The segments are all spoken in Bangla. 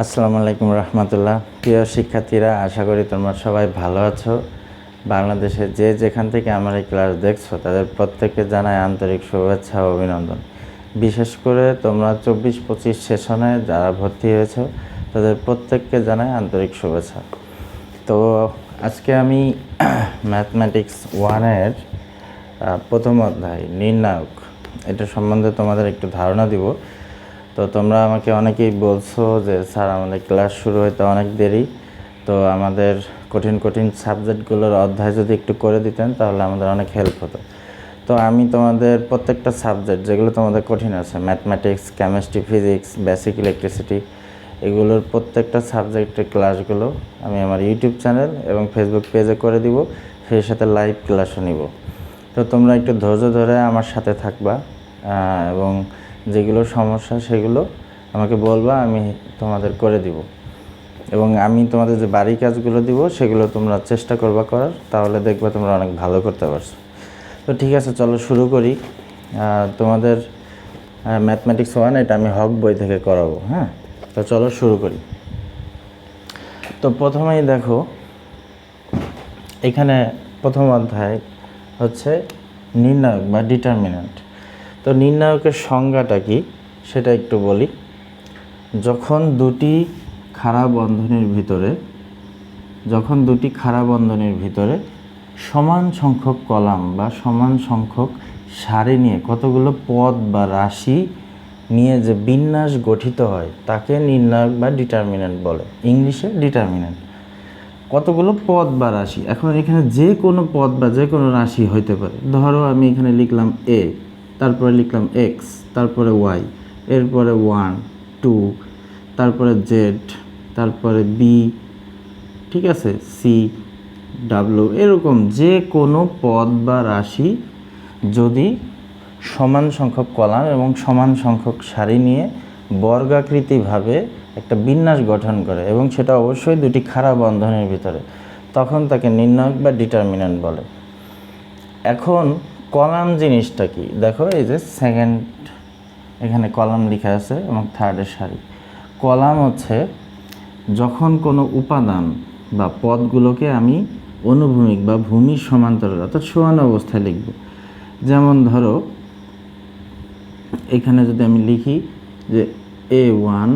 আসসালামু আলাইকুম রহমতুল্লাহ। প্রিয় শিক্ষার্থীরা, আশা করি তোমরা সবাই ভালো আছো। বাংলাদেশে যে যেখান থেকে আমার এই ক্লাস দেখছো তাদের প্রত্যেককে জানাই আন্তরিক শুভেচ্ছা ও অভিনন্দন। বিশেষ করে তোমরা 24-25 সেশনে যারা ভর্তি হয়েছো তাদের প্রত্যেককে জানাই আন্তরিক শুভেচ্ছা। তো আজকে আমি ম্যাথমেটিক্স 1-এর প্রথম অধ্যায় নির্ণায়ক এটা সম্বন্ধে তোমাদের একটু ধারণা দিব। তো তোমরা আমাকে অনেকেই বলছো যে স্যার আমাদের ক্লাস শুরু হতে অনেক দেরি, তো আমাদের কঠিন কঠিন সাবজেক্টগুলোর অধ্যায় যদি একটু করে দিতেন তাহলে আমাদের অনেক হেল্প হতো। তো আমি তোমাদের প্রত্যেকটা সাবজেক্ট যেগুলো তোমাদের কঠিন আছে, mathematics, chemistry, physics, basic electricity, এগুলোর প্রত্যেকটা সাবজেক্টের ক্লাসগুলো আমি আমার ইউটিউব চ্যানেল এবং ফেসবুক পেজে করে দিব, সেই সাথে লাইভ ক্লাসও নিব। তো তোমরা একটু ধৈর্য ধরে আমার সাথে থাকবা এবং যেগুলো সমস্যা সেগুলো আমাকে বলবা, আমি তোমাদের করে দিব। এবং আমি তোমাদের যে বাড়ি কাজগুলো দিব সেগুলো তোমরা চেষ্টা করবা করার, তাহলে দেখবা তোমরা অনেক ভালো করতে পারছো। তো ঠিক আছে, চলো শুরু করি। তোমাদের ম্যাথমেটিক্স 1 এটা আমি হক বই থেকে করাবো। হ্যাঁ, তো চলো শুরু করি। তো প্রথমেই দেখো, এখানে প্রথম অধ্যায় হচ্ছে নির্ণায়ক বা ডিটারমিন্যান্ট। তো নির্ণায়কের সংজ্ঞাটা কি সেটা একটু বলি। যখন দুটি খাড়া বন্ধনীর ভিতরে সমান সংখ্যক কলাম বা সমান সংখ্যক সারি নিয়ে কতগুলো পদ বা রাশি নিয়ে যে বিন্যাস গঠিত হয় তাকে নির্ণায়ক বা ডিটারমিন্যান্ট বলে, ইংলিশে ডিটারমিন্যান্ট। কতগুলো পদ বা রাশি, এখন এখানে যে কোনো পদ বা যে কোনো রাশি হইতে পারে। ধরো আমি এখানে লিখলাম এ, তারপরে লিখলাম এক্স, তারপরে ওয়াই, এরপরে 1, 2, তারপরে জেড, তারপরে বি, ঠিক আছে, সি, ডাব্লিউ, এরকম যে কোনো পদ বা রাশি যদি সমান সংখ্যক কলাম এবং সমান সংখ্যক সারি নিয়ে বর্গাকৃতিভাবে একটা বিন্যাস গঠন করে এবং সেটা অবশ্যই দুটি খাড়া বন্ধনীর ভিতরে, তখন তাকে নির্ণায়ক বা ডিটারমিন্যান্ট বলে। এখন কলাম জিনিসটা কি দেখো, এই যে সেকেন্ড এখানে কলাম লেখা আছে এবং থার্ডের সারি। কলাম হচ্ছে যখন কোনো উপাদান বা পদগুলোকে আমি অনুভূমিক বা ভূমির সমান্তরাল অর্থাৎ সমান অবস্থায় লিখব। যেমন ধরো এখানে যদি আমি লিখি যে A1,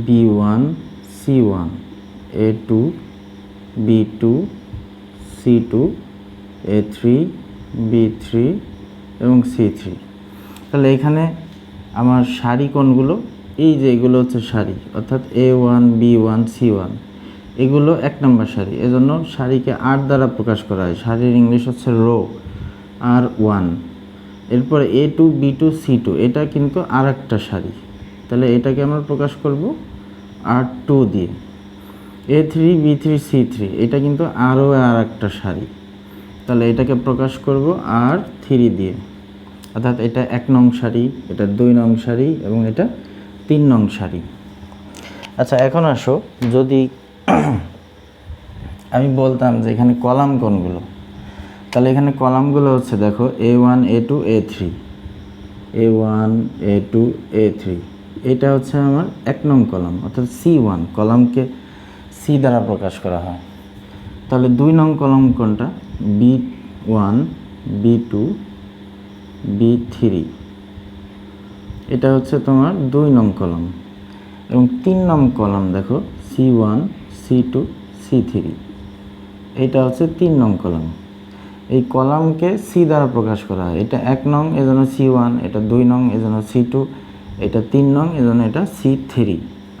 B1, C1, A2, B2, C2, A3, B3 এবং C3, তাহলে এখানে আমার সারি কোনগুলো, এই যে এগুলো হচ্ছে সারি, অর্থাৎ A1, B1, C1 এগুলো 1 নম্বর সারি, এজন্য সারিকে R দ্বারা প্রকাশ করা হয়। সারির ইংলিশ হচ্ছে রো, R1। এরপরে A2, B2, C2 এটা কিন্তু আর একটা সারি, তাহলে এটাকে আমরা প্রকাশ করব R2 দিয়ে। A3, B3, C3 এটা কিন্তু আরও আর একটা সারি, তাহলে এটাকে প্রকাশ করব R3 দিয়ে। অর্থাৎ এটা 1 নং সারি, এটা 2 নং সারি এবং এটা 3 নং সারি। আচ্ছা, এখন আসো, যদি আমি বলতাম যে এখানে কলাম কোনগুলো, তাহলে এখানে কলামগুলো হচ্ছে দেখো A1, A2, A3, A1, A2, A3 এটা হচ্ছে আমার 1 নং কলাম, অর্থাৎ C1 কলামকে C দ্বারা প্রকাশ করা হয়। তাহলে 2 নং কলাম কোনটা, B1, B2, B3 এটা হচ্ছে তোমার 2 নং কলাম। এবং 3 নং কলাম দেখো C1, C2, C3 এটা হচ্ছে 3 নং কলাম। এই কলামকে C দ্বারা প্রকাশ করা হয়। এটা 1 নং এজন্য C1, এটা 2 নং এজন্য C2, এটা 3 নং এজন্য এটা C3।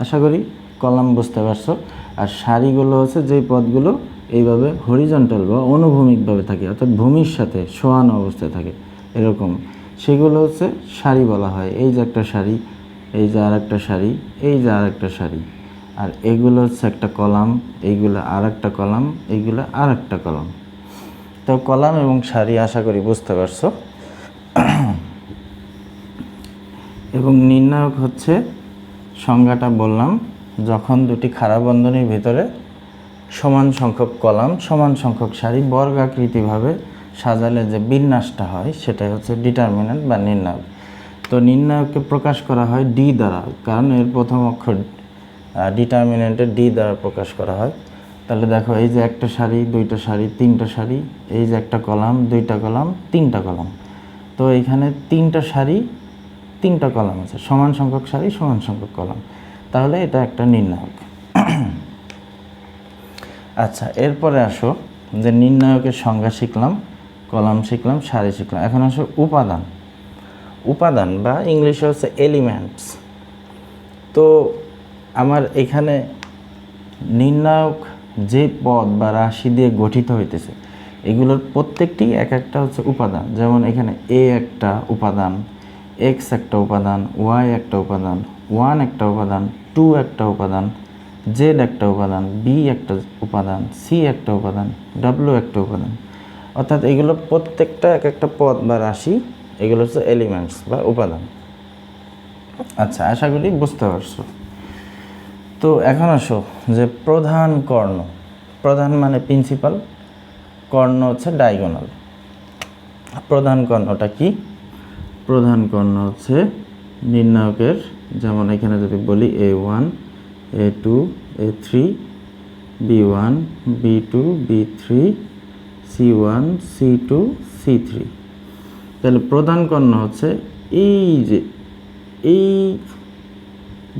আশা করি কলাম বুঝতে পারছো। আর সারিগুলো হচ্ছে যেই পদগুলো এইভাবে হরিজন্টাল বা অনুভূমিকভাবে থাকে, অর্থাৎ ভূমির সাথে সমান অবস্থায় থাকে এরকম, সেগুলো হচ্ছে সারি বলা হয়। এই যে একটা সারি, এই যে আর একটা সারি, এই যে আর একটা সারি, আর এগুলো হচ্ছে একটা কলাম, এইগুলো আর একটা কলাম, এইগুলো আর একটা কলাম। তো কলাম এবং সারি আশা করি বুঝতে পারছো। এবং নির্ণায়ক হচ্ছে সংজ্ঞাটা বললাম, যখন দুটি খাড়া বন্ধনীর ভিতরে সমান সংখ্যক কলাম সমান সংখ্যক সারি বর্গাকৃতিভাবে সাজালে যে বিন্যাসটা হয় সেটাই হচ্ছে ডিটারমিন্যান্ট বা নির্ণায়ক। তো নির্ণায়ককে প্রকাশ করা হয় ডি দ্বারা, কারণ এর প্রথম অক্ষর ডিটারমিনেন্টের ডি দ্বারা প্রকাশ করা হয়। তাহলে দেখো এই যে একটা সারি, দুইটা সারি, তিনটা সারি, এই যে একটা কলাম, দুইটা কলাম, তিনটা কলাম। তো এইখানে তিনটা সারি, তিনটা কলাম আছে, সমান সংখ্যক সারি, সমান সংখ্যক কলাম, তাহলে এটা একটা নির্ণায়ক। আচ্ছা, এরপরে আসো যে নির্ণায়কের সংজ্ঞা শিখলাম, কলাম শিখলাম, সারি শিখলাম। এখন আসো উপাদান। উপাদান বা ইংলিশে হচ্ছে এলিমেন্টস। তো আমার এখানে নির্ণায়ক যে পদ বা রাশি দিয়ে গঠিত হইতেছে, এগুলোর প্রত্যেকটি এক একটা হচ্ছে উপাদান। যেমন এখানে এ একটা উপাদান, এক্স একটা উপাদান, ওয়াই একটা উপাদান, 1 একটা উপাদান, 2 একটা উপাদান, জেড একটা উপাদান, বি একটা উপাদান, সি একটা উপাদান, ডাব্লিউ একটা উপাদান। অর্থাৎ এগুলো প্রত্যেকটা এক একটা পদ বা রাশি, এগুলো হচ্ছে এলিমেন্টস বা উপাদান। আচ্ছা, আশা করি বুঝতে পারছো। তো এখন আসো যে প্রধান কর্ণ। প্রধান মানে প্রিন্সিপাল, কর্ণ হচ্ছে ডায়াগোনাল। প্রধান কর্ণটা কি? প্রধান কর্ণ হচ্ছে নির্ণায়কের, যেমন এখানে যদি বলি A1, A2, A3, B1, B2, B3, C1, C2, C3। তাহলে প্রধান কর্ণ হচ্ছে এই যে এই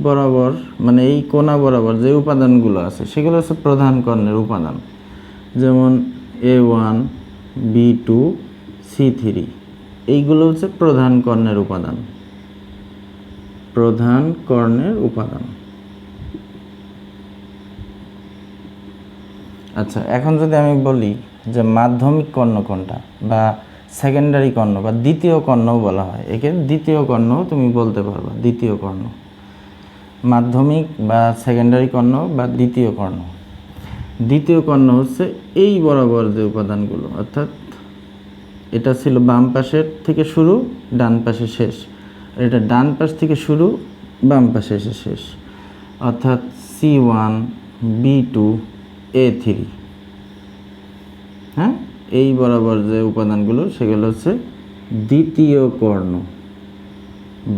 বরাবর, মানে এই কোণা বরাবর যে উপাদানগুলো আছে সেগুলো হচ্ছে প্রধান কর্ণের উপাদান। যেমন A1, B2, C3, এইগুলো হচ্ছে প্রধান কর্ণের উপাদান। প্রধান কর্ণের উপাদান। আচ্ছা, এখন যদি আমি বলি যে মাধ্যমিক কর্ণ কোনটা, বা সেকেন্ডারি কর্ণ বা দ্বিতীয় কর্ণও বলা হয়, একে দ্বিতীয় কর্ণ তুমি বলতে পারবা। দ্বিতীয় কর্ণ, মাধ্যমিক বা সেকেন্ডারি কর্ণ বা দ্বিতীয় কর্ণ। দ্বিতীয় কর্ণ হচ্ছে এই বরাবর যে উপাদানগুলো, অর্থাৎ এটা ছিল বাম পাশের থেকে শুরু, ডান পাশে শেষ। এটা ডান পাশ থেকে শুরু, বাম পাশে এসে শেষ, অর্থাৎ C1, B2, A3। হ্যাঁ, এই বরাবর যে উপাদানগুলো সেগুলো হচ্ছে দ্বিতীয় কর্ণ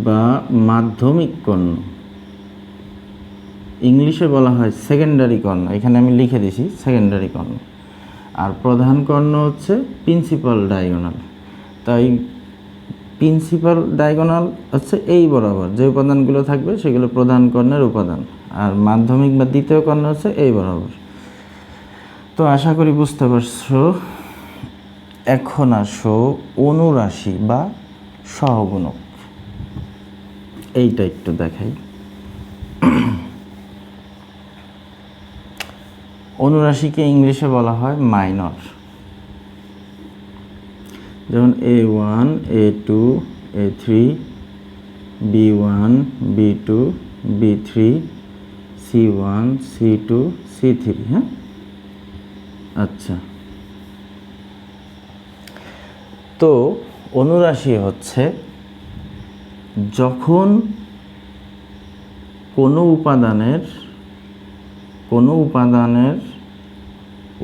বা মাধ্যমিক কর্ণ। ইংলিশে বলা হয় সেকেন্ডারি কর্ণ, এখানে আমি লিখে দিছি সেকেন্ডারি কর্ণ। আর প্রধান কর্ণ হচ্ছে প্রিন্সিপাল ডায়াগোনাল। তাই প্রিন্সিপাল ডায়াগোনাল হচ্ছে এই বরাবর যে উপাদানগুলো থাকবে সেগুলো প্রধান কর্ণের উপাদান, আর মাধ্যমিক বা দ্বিতীয় কর্ণ হচ্ছে এই বরাবর। তো আশা করি বুঝতে পারছো। এখন আসো অনুরাশি বা সহগুণক, এইটা একটু দেখাই। অনুরাশিকে ইংলিশে বলা হয় মাইনর। যেমন A1, A2, A3, B1, B2, B3, C1, C2, C3। হ্যাঁ, আচ্ছা। তো অনুরাশি হচ্ছে যখন কোনো উপাদানের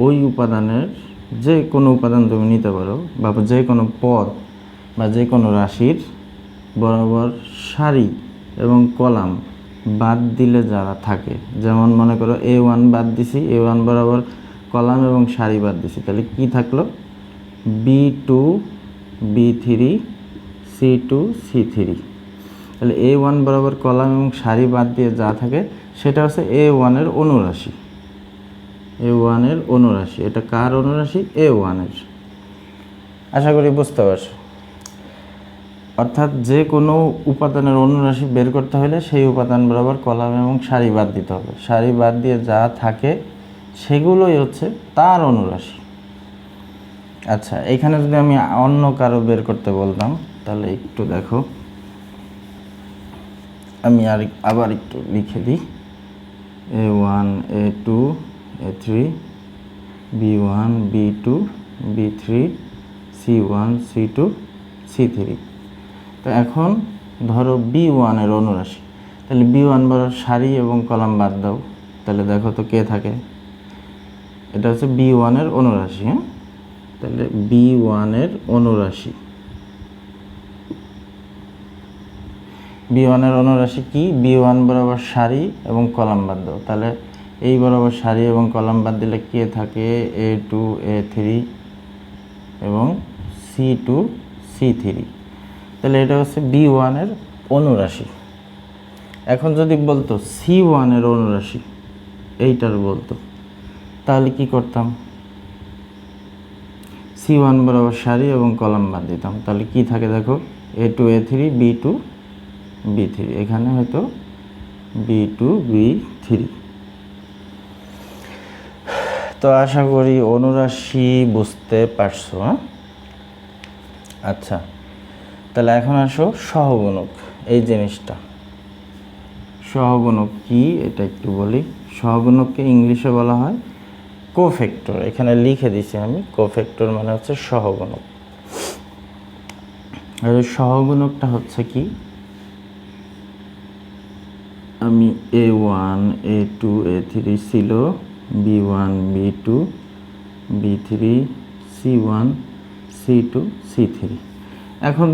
ওই উপাদানের যে কোনো উপাদান তুমি নিতে পারো, বা যে কোনো পদ বা যে কোনো রাশির বরাবর সারি এবং কলাম বাদ দিলে যারা থাকে, যেমন মনে করো A1 বাদ দিছি, A1 বরাবর কলাম এবং সারি বাদ দিছি, তাহলে কি থাকলো? B2, B3, C2, C3। তাহলে A1 বরাবর কলাম এবং সারি বাদ দিয়ে যা থাকে সেটা হচ্ছে A1 এর অনুরাশি। A1 এর অনুরাশি। এটা কার অনুরাশি? A1 এর। আশা করি বুঝতে পারছো। অর্থাৎ যে কোনো উপাদানের অনুরাশি বের করতে হলে সেই উপাদান বরাবর কলাম এবং সারি বাদ দিতে হবে। সারি বাদ দিয়ে যা থাকে সেগুলোই হচ্ছে তার অনুরাশি। আচ্ছা, এখানে যদি আমি অন্য কারো বের করতে বলতাম, তাহলে একটু দেখো, আমি আবার একটু লিখে দিই। A1, A2, A3, B1, B2, B3, C1, C2, C3। তো এখন ধরো B1 এর অনুরাশি, তাহলে B1 বরাবর সারি এবং কলাম বাদ দাও, তাহলে দেখো তো কে থাকে? এটা হচ্ছে B1 এর অনুরাশি। হ্যাঁ, তাহলে B1 এর অনুরাশি। B1 এর অনুরাশি কি? B1 বরাবর সারি এবং কলাম বাদ দাও, তাহলে এই বরাবর সারি এবং কলাম বাদ দিলে কে থাকে? A2 A3 এবং C2 C3। তাহলে এটা হচ্ছে B1 এর অনুরাশি। এখন যদি বলতো C1 এর অনুরাশি, এইটার বলতো, তাহলে কি করতাম? C1 বরাবর সারি এবং কলাম বাদ দিতাম, তাহলে কি থাকে দেখো? A2 A3 B2 B3, এখানে হয়তো B2 B3। তো আশা করি অনুরাশি বুঝতে পারছো। আচ্ছা, তাহলে এখন আসো সহগুণক। এই জিনিসটা সহগুণক কি এটা একটু বলি। সহগুণককে ইংলিশে বলা হয় কোফ্যাক্টর। এখানে লিখে দিছি আমি, কোফ্যাক্টর মানে হচ্ছে সহগুণক। আর সহগুণকটা হচ্ছে কি? আমি A1 A2 A3 ছিল, B1 B2 B3 C1 C2 C3। এখন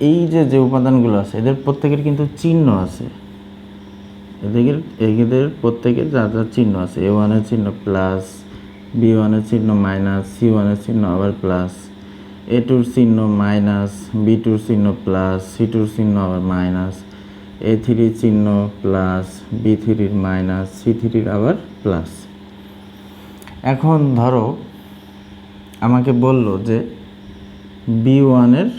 এই যে উপাদানগুলো আছে এদের প্রত্যেকের কিন্তু চিহ্ন আছে। এদের প্রত্যেকের যা যা চিহ্ন আছে, A1 এর চিহ্ন প্লাস, B1 এর চিহ্ন মাইনাস, C1 এর চিহ্ন আবার প্লাস, A2 এর চিহ্ন মাইনাস, B2 এর চিহ্ন প্লাস, C2 এর চিহ্ন আবার মাইনাস, A3 চিহ্ন প্লাস, B3 মাইনাস, C3 আবার প্লাস। এখন ধরো আমাকে বলল যে B1 এর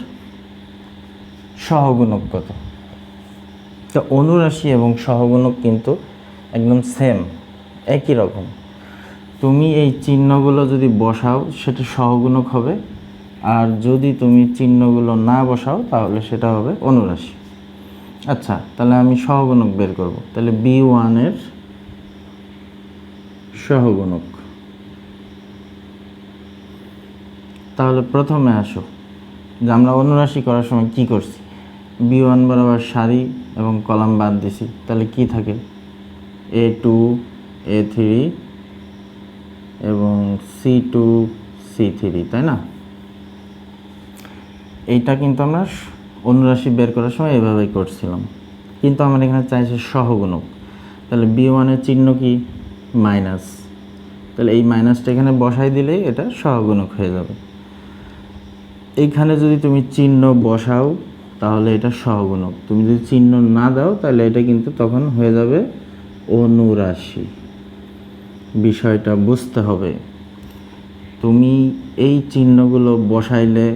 সহগুণক কত। তো অনুরাশি এবং সহগুণক কিন্তু একদম সেম, একই রকম। তুমি এই চিহ্নগুলো যদি বসাও সেটা সহগুণক হবে, আর যদি তুমি চিহ্নগুলো না বসাও তাহলে সেটা হবে অনুরাশি। আচ্ছা, তাহলে আমি সহগুণক বের করব। তাহলে B1 এর সহগুণক, তাহলে প্রথমে আসো যে আমরা অনুরাশি করার সময় কি করছি? B1 বরাবর সারি এবং কলাম বাদ দিছি, তাহলে কি থাকে? A2 A3 এবং C2 C3, তাই না? এইটা কিন্তু আমরা অনুরাশি বের করার সময় এভাবেই করছিলাম, কিন্তু আমার এখানে চাইছে সহগুণক। তাহলে B1 এর চিহ্ন কি? মাইনাস। তাহলে এই মাইনাসটা এখানে বসাই দিলেই এটা সহগুণক হয়ে যাবে। এইখানে যদি তুমি চিহ্ন বসাও তাহলে এটা সহগুণক, তুমি যদি চিহ্ন না দাও তাহলে এটা কিন্তু তখন হয়ে যাবে অনুরাশি। বিষয়টা বুঝতে হবে। তুমি এই চিহ্নগুলো বসাইলে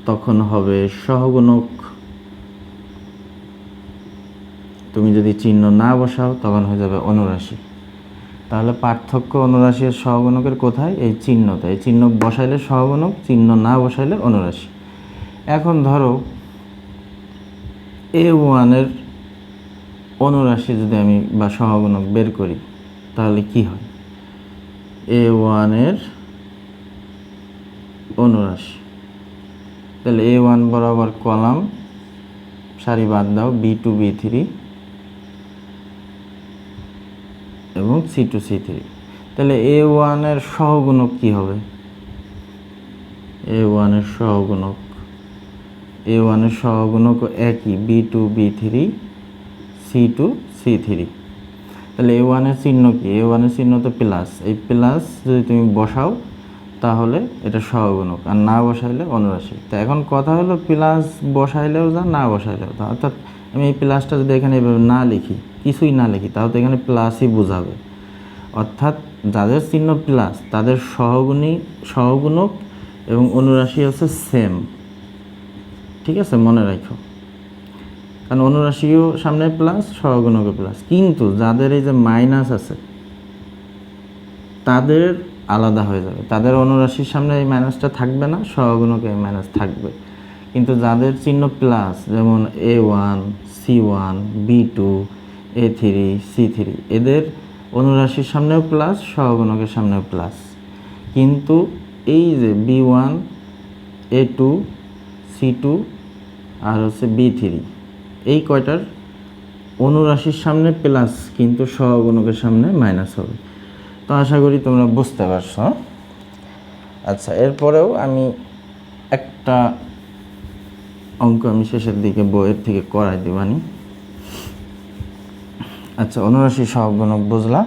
তখন হবে সহগুণক, তুমি যদি চিহ্ন না বসাও তখন হয়ে যাবে অনুরাশি। তাহলে পার্থক্য অনুরাশি আর সহগুণকের কোথায়? এই চিহ্নতে। এই চিহ্ন বসাইলে সহগুণক, চিহ্ন না বসাইলে অনুরাশি। এখন ধরো A1 এর অনুরাশি যদি আমি বা সহগুণক বের করি তাহলে কি হয়? A1 এর অনুরাশি, তাহলে A1 বরাবর কলাম সারি বাদ দাও, B2 B3 এবং C2 C3। তাহলে A1 এর সহগুণক কি হবে? A1 এর সহগুণক, A1 এর সহগুণক একই, B2 B3 C2 C3। তাহলে A1 এর চিহ্ন কি? A1 এর চিহ্ন তো প্লাস, এই প্লাস যদি তুমি বসাও তাহলে এটা সহগুণক, আর না বসাইলে অনুরাশি। তো এখন কথা হলো প্লাস বসাইলেও যা, না বসাইলেও তা। অর্থাৎ আমি এই প্লাসটা যদি এখানে এভাবে না লিখি, কিছুই না লিখি, তাহলে তো এখানে প্লাসই বোঝাবে। অর্থাৎ যাদের চিহ্ন প্লাস তাদের সহগুণক এবং অনুরাশি হচ্ছে সেম। ঠিক আছে, মনে রাখো, কারণ অনুরাশিও সামনে প্লাস, সহগুণকও প্লাস। কিন্তু যাদের এই যে মাইনাস আছে তাদের আলাদা হয়ে যাবে, তাদের অনুরাশির সামনে এই মাইনাসটা থাকবে না, সহগুণকে এই মাইনাস থাকবে। কিন্তু যাদের চিহ্ন প্লাস, যেমন A1 C1 B2 A3 C3, এদের অনুরাশির সামনেও প্লাস, সহগুণকের সামনেও প্লাস। কিন্তু এই যে B1 A2 C2 আর হচ্ছে B3, এই কয়টার অনুরাশির সামনে প্লাস কিন্তু সহগুণকের সামনে মাইনাস হবে। তো আশা করি তোমরা বুঝতে পারছো। আচ্ছা, এরপরেও আমি একটা অঙ্ক আমি শেষের দিকে বইয়ের থেকে করাই দিবানি। আচ্ছা, অনুরাশি সহগুণক বুঝলা।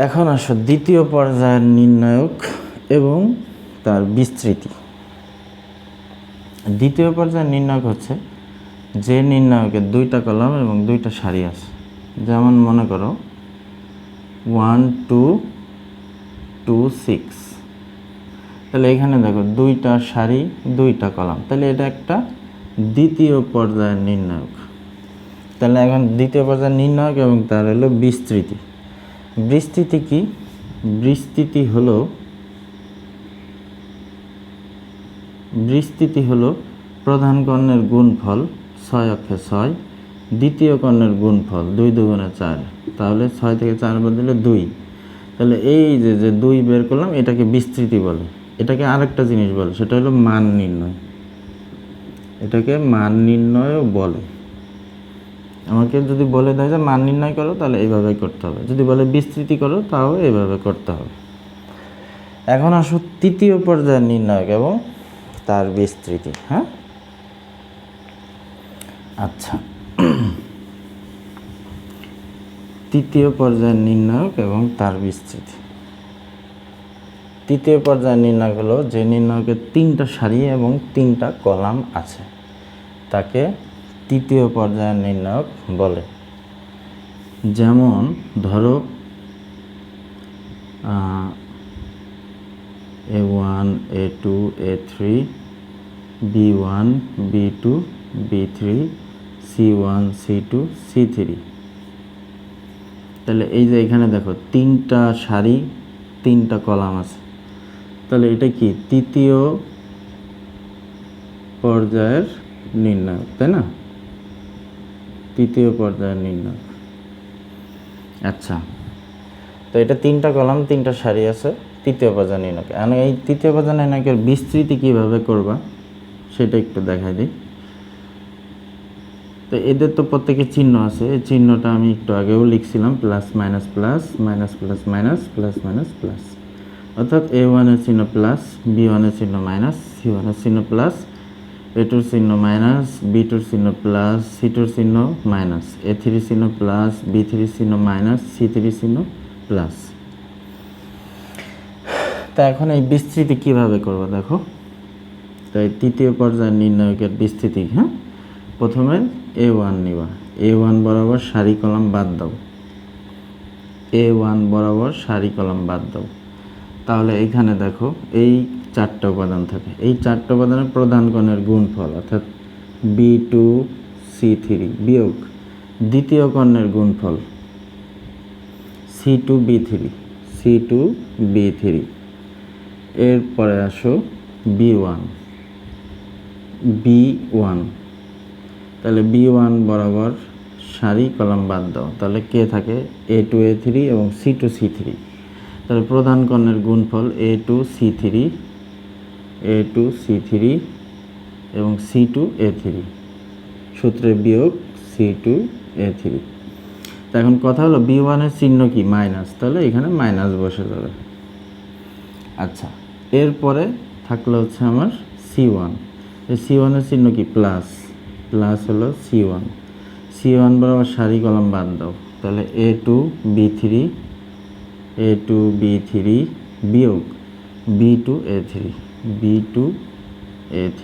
এখন আসো দ্বিতীয় পর্যায়ের নির্ণায়ক এবং তার বিস্তৃতি। দ্বিতীয় পর্যায়ের নির্ণায়ক হচ্ছে যে নির্ণায়কের দুইটা কলাম এবং দুইটা সারি আছে। যেমন মনে করো 1 2 2 6, তাহলে এখানে দেখো দুইটা সারি দুইটা কলাম, তাহলে এটা একটা দ্বিতীয় পর্যায়ের নির্ণায়ক। তাহলে এখন দ্বিতীয় পর্যায়ের নির্ণায়ক এবং তার হলো বিস্তৃতি। বিস্তৃতি কি? বিস্তৃতি হলো প্রধান কর্ণের গুণফল 6 অক্ষে 6, দ্বিতীয় কর্ণের গুণফল 2 2 4, তাহলে 6 থেকে 4 বাদ দিলে 2। তাহলে এই যে 2 বের করলাম, এটাকে বিস্তৃতি বলে। এটাকে আরেকটা জিনিস বলে, সেটা হলো মান নির্ণয়। এটাকে মান নির্ণয়ও বলে। আমাকে যদি বলে দেয় যে মান নির্ণয় করো, তাহলে এইভাবেই করতে হবে। যদি বলে বিস্তৃতি করো, তাও এইভাবে করতে হবে। এখন আসো তৃতীয় পর্যায়ের নির্ণায়ক এবং তার বিস্তৃতি। হ্যাঁ, আচ্ছা, তৃতীয় পর্যায়ের নির্ণায়ক এবং তার বিস্তৃতি। তৃতীয় পর্যায়ের নির্ণায়ক হলো যে নির্ণায়কের 3টা সারি এবং 3টা কলাম আছে, তাকে তৃতীয় পর্যায়ের নির্ণায়ক বলে। যেমন ধরো A1 A2 A3 B1 B2 B3 C1 C2 C3। তাহলে এই যে এখানে দেখো 3টা সারি 3টা কলাম আছে, তাহলে এটা কি তৃতীয় পর্যায়ের নির্ণায়ক, তাই না? তৃতীয় পর্যায়ের নির্ণায়ক। আচ্ছা, তো এটা 3টা কলাম 3টা সারি আছে, তৃতীয় পর্যায়ের নির্ণায়ক। এখন এই তৃতীয় পর্যায়ের নির্ণায়কের বিস্তৃতি কিভাবে করবা সেটা একটু দেখাই দিই। তো এদের তো প্রত্যেকের চিহ্ন আছে, এই চিহ্নটা আমি একটু আগেও লিখছিলাম, plus minus plus minus plus minus plus minus plus. অর্থাৎ A1 এর চিহ্ন প্লাস, B1 এর চিহ্ন মাইনাস, C1 এর চিহ্ন প্লাস, A2 এর চিহ্ন মাইনাস, B2 এর চিহ্ন প্লাস, C2 এর চিহ্ন মাইনাস, A3 এর চিহ্ন প্লাস, B3 এর চিহ্ন মাইনাস, C3 এর চিহ্ন প্লাস। তা এখন এই বিস্তৃতি কিভাবে করবো দেখো। তাই তৃতীয় পর্যায়ের নির্ণায়কের বিস্তৃতি, হ্যাঁ, প্রথমে A1 নিবা, A1 বরাবর সারি কলাম বাদ দাও, A1 বরাবর সারি কলাম বাদ দাও। তাহলে এইখানে দেখো এই 4টা উপাদান থাকে, এই 4টা উপাদানের প্রধান কণের গুণফল অর্থাৎ B2 C3 বিয়োগ দ্বিতীয় কর্ণের গুণফল C2 B3। এরপরে আসো B1, তাহলে B1 বরাবর সারি কলাম বাদ দাও, তাহলে কে থাকে A2 A3 এবং C2 C3। তাহলে প্রধান কর্ণের গুণফল A2 C3 এবং C2 A3, সূত্রে বিয়োগ C2 A3। তা এখন কথা হলো B1 এর চিহ্ন কি? মাইনাস, তাহলে এখানে মাইনাস বসে যাবে। আচ্ছা, এরপরে থাকলো হচ্ছে আমার C1, এই C1 এর চিহ্ন কি? প্লাস, প্লাস হলো C1 বরাবর সারি কলাম বাদ দাও, তাহলে A2 B3 বিয়োগ B2 A3।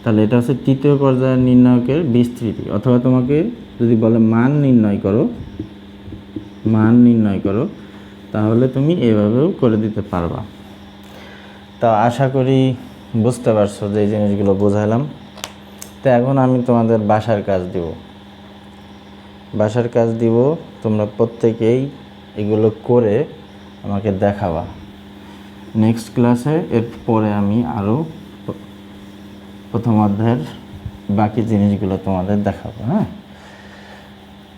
তাহলে এটা হচ্ছে তৃতীয় পর্যায়ের নির্ণায়কের বিস্তৃতি। অথবা তোমাকে যদি বলে মান নির্ণয় করো, তাহলে তুমি এভাবেও করে দিতে পারবা। তা আশা করি বুঝতে পারছো যে এই জিনিসগুলো বোঝালাম। তো এখন আমি তোমাদের বাসার কাজ দিব, তোমরা প্রত্যেকেই এগুলো করে আমাকে দেখাবা। নেক্সট ক্লাসে এরপরে আমি আরও প্রথম অধ্যায়ের বাকি জিনিসগুলো তোমাদের দেখাবো। হ্যাঁ,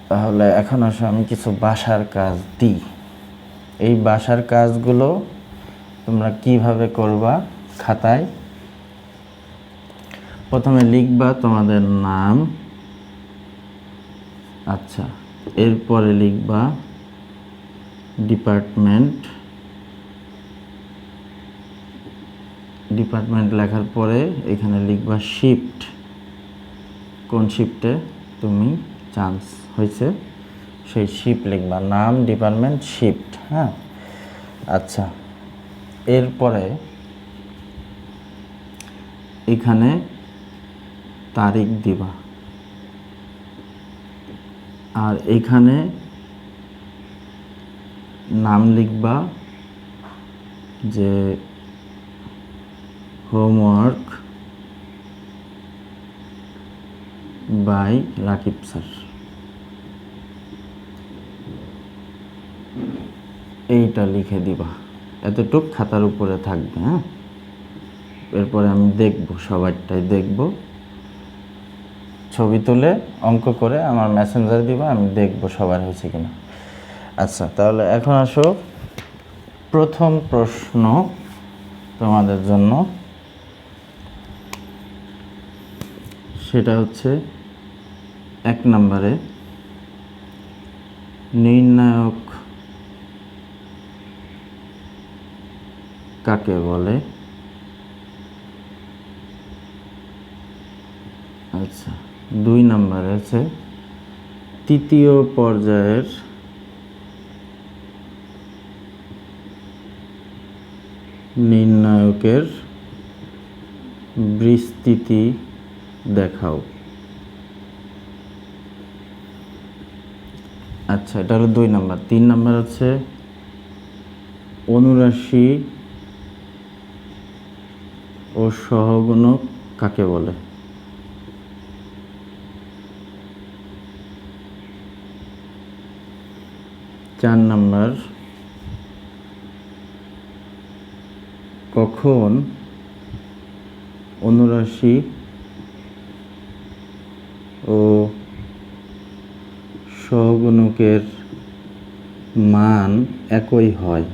তাহলে এখন আসো আমি কিছু বাসার কাজ দিই। এই বাসার কাজগুলো তোমরা কিভাবে করবা, খাতায় প্রথমে লিখবা তোমাদের নাম, আচ্ছা, এরপরে লিখবা ডিপার্টমেন্ট লেখার পরে এখানে লিখবা শিফট, কোন শিফটে তুমি চান্স হয়েছে সেই শিফট লিখবা, নাম, ডিপার্টমেন্ট, শিফট। হ্যাঁ, আচ্ছা, এরপরে এখানে তারিখ দিবা, আর এখানে নাম লিখবা যে হোমওয়ার্ক বাই রাকিব স্যার, এইটা লিখে দিবা, এতটুক খাতার উপরে থাকবে। হ্যাঁ, এরপরে আমি দেখব, সবারটাই দেখব, ছবি তুলে অঙ্ক করে আমার মেসেঞ্জারে দিবা, আমি দেখব সবার হয়েছে কিনা। আচ্ছা, তাহলে এখন আসো প্রথম প্রশ্ন তোমাদের জন্য, সেটা হচ্ছে 1 নম্বরে নির্ণায়ক কাকে বলে। আচ্ছা, 2 নম্বরে আছে তৃতীয় পর্যায়ের নির্ণায়কের বিস্তৃতি দেখাও। আচ্ছা, এটা হলো 2 নম্বর। 3 নম্বর হচ্ছে অনুরাশি ও সহগুণক কাকে বলে। 4 নম্বর কখন অনুরাশি ও সহগুণকের মান একই হয়।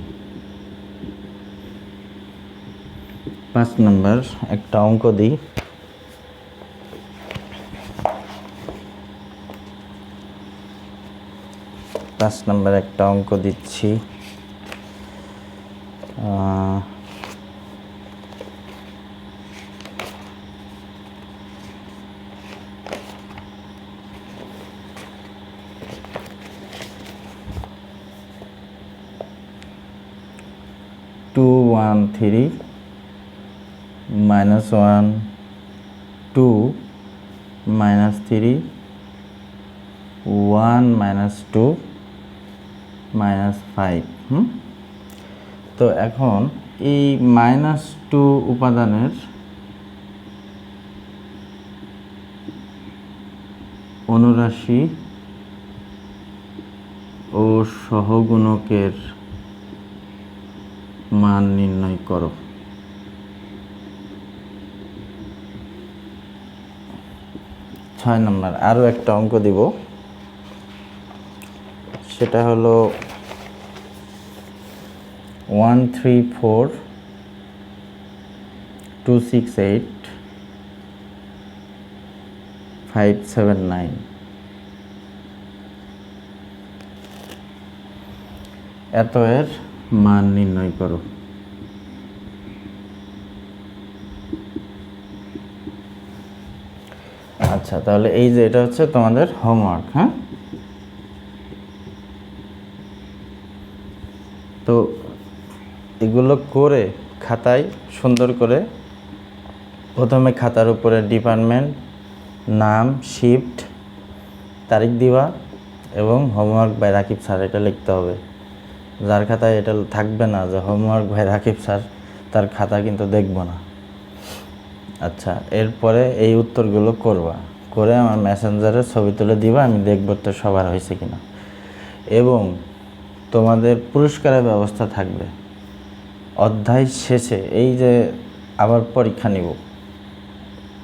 5 নম্বর একটা অঙ্ক দিই, একটা অঙ্ক দিচ্ছি। টু 1 3 -1 2 -3 1 -2 -5। তো এখন এই -2 উপাদানের অনুরাশি ও সহগুণকের মান নির্ণয় করো। 6 নম্বর আরও একটা অঙ্ক দিব, সেটা হলো 1 3 4 2 6 8 5 7 9। এত এর মান নির্ণয় করো। আচ্ছা, তাহলে এই যে এটা হচ্ছে তোমাদের হোমওয়ার্ক। হ্যাঁ, তো এগুলো করে খাতায় সুন্দর করে প্রথমে খাতার উপরে ডিপার্টমেন্ট, নাম, শিফট, তারিখ দিবা এবং হোমওয়ার্ক বাই রাকিব স্যার এটা লিখতে হবে। যার খাতায় এটা থাকবে না যে হোমওয়ার্ক বাই রাকিব স্যার, তার খাতা কিন্তু দেখব না। আচ্ছা, এরপরে এই উত্তরগুলো করবা, করে আমার মেসেঞ্জারে ছবি তুলে দিবা, আমি দেখব তো সবার হয়েছে কিনা। এবং তোমাদের পুরস্কারের ব্যবস্থা থাকবে অধ্যায় শেষে, এই যে আবার পরীক্ষা নিব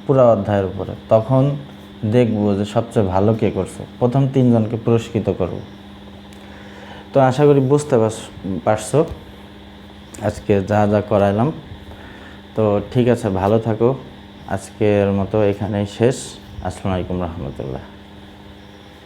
পুরো অধ্যায়ের উপরে, তখন দেখব যে সবচেয়ে ভালো কে করছে, প্রথম 3 জনকে পুরস্কৃত করব। তো আশা করি বুঝতে পারছো আজকে যা যা করাইলাম। তো ঠিক আছে, ভালো থাকো, আজকের মতো এখানেই শেষ। আসসালামু আলাইকুম রহমতুল্লাহ।